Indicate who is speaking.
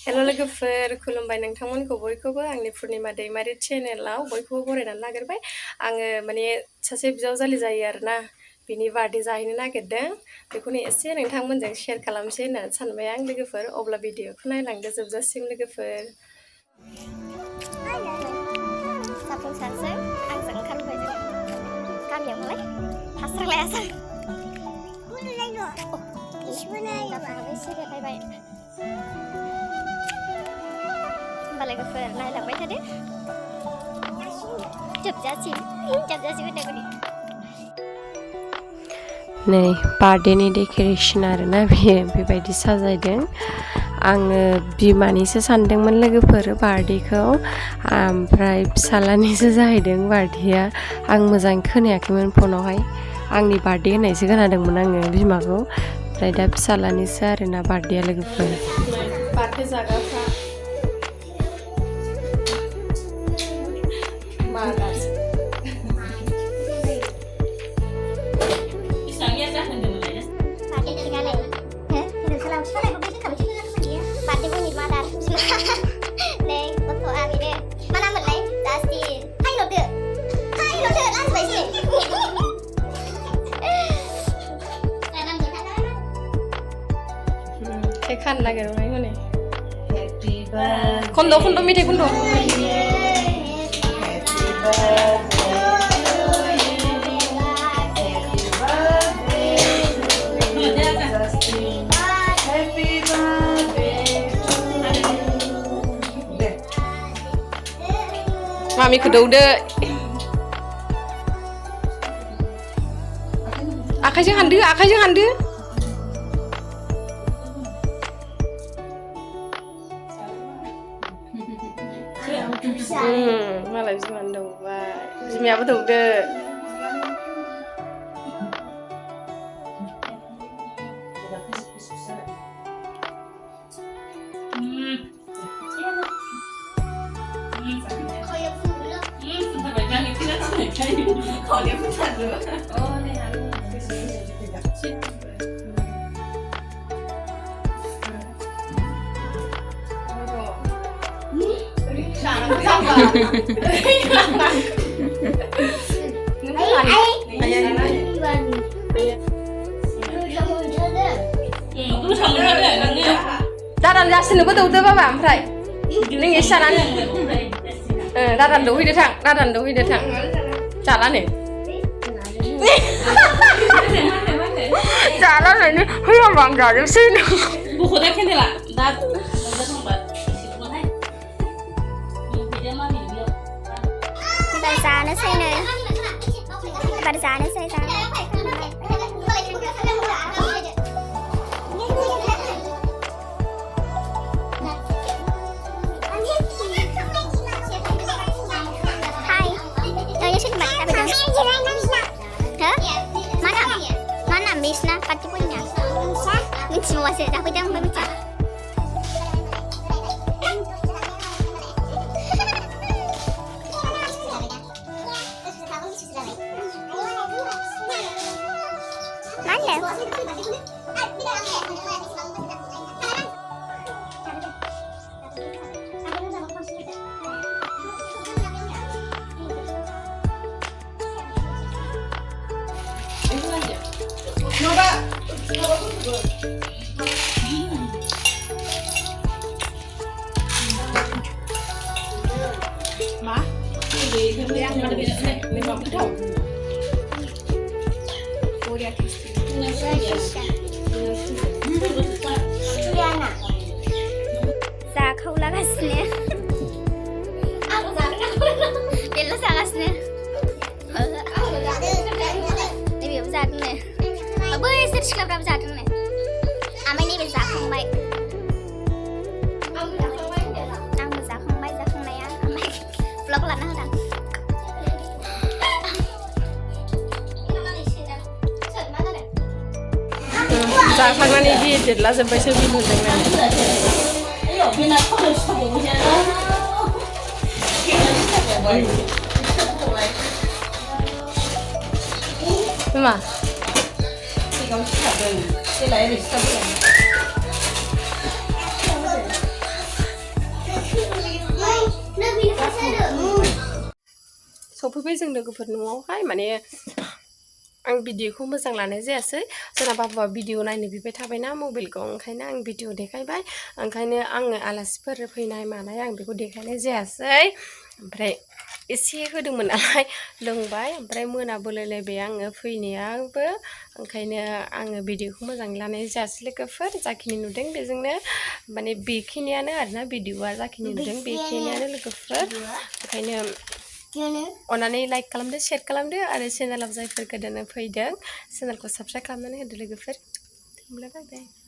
Speaker 1: Hello लोगोफोर खुलुमबाय नोंथांमोनखौ बयखौबो आंनि पुर्णिमा दैमारि चेनेलाव बयखौबो बरायनानै लाग्रोबाय आङो माने सासे बिजावजालि जायो आरोना बिनि बार्थडे जाहैनो नागिरदों बेखौनो एसे नोंथांमोनजों शेयार खालामसै होननानै सानबाय आं लोगोफोर अब्ला भिडिअखौ नायलांदो जोबजासिम लोगोफोर
Speaker 2: जाफुंसारसै आंजों ओंखारबोबाय जों गामियावलाय हास्रांलायासै लोगोफोर नायलांबाय थादो जोबजासिम होननांगौनि
Speaker 1: नै बार्थडेनि डेक'रेसन आरोना बेबायदि साजायदों आङो बिमानिसो सानदोंमोन लोगोफोर बार्थडेखौ ओमफ्राय फिसालानिसो जाहैदों बार्थडेया आं मोजां खोनायाखैमोन फनावहाय आंनि बार्थडे होननायसो खोनादोंमोन आङो बिमाखौ ओमफ्राय दा फिसालानिसो आरोना बार्थडेया लोगोफोर बार्थडे जाग्राफ्रा kan lagi rumah ini nih. Kondo mide kondo. Mami kedaude. Akajeng handu. Malah bisa mandau, bisa apa tuh deh? Daran jasin betul Bapak ompray. Ning isanan. Daran dawuhi datang. Jalan nih. Jalan ini huyang bang jalan sini. Buku dah kini lah.
Speaker 2: Giá nó xây này và giá nó xây ra hai tôi xin mặt ta bây giờ mana bisna pati punya ini semua saya dah pedang berbicara Zakau lagasnya. Bella sagasnya. Ini bisa nih. Apa yang search ke berapa jatuh nih? Ama ini bisa kembali. Bisa kembali ya. Ama vlog lah nah.
Speaker 1: Zafangan ini jelas sampai sebelum dengan. Mama. सफैबाय जों लोगोफोर न'आवहाय माने आं भिडिअखौ मोजां लानाय जायासै जोंना बाबुआ भिडिअ नायनो बिबाय थाबायना मबाइलखौ ओंखायनो आं भिडिअ देखायबाय ओंखायनो आङो आलासिफोर फैनाय मानाय आं बेखौ देखायनाय जायासै ओमफ्राय एसे होदोंमोन नालाय लोंबाय ओमफ्राय मोनाबोलायलायबाय आङो फैनायाबो ओंखायनो आङो भिडिअखौ मोजां लानाय जायासै लोगोफोर जाखिनि नुदों बेजोंनो माने बेखिनियानो आरोना भिडिअआ जाखिनि नुदों बेखिनियानो लोगोफोर ओंखायनो अन्नानै लाइक खालामदो शेयार खालामदो आरो चेनेलाव जायफोर गोदानै फैदों चेनेलखौ साबस्क्राइब खालामनानै होदो लोगोफोर होमब्ला बाय बाय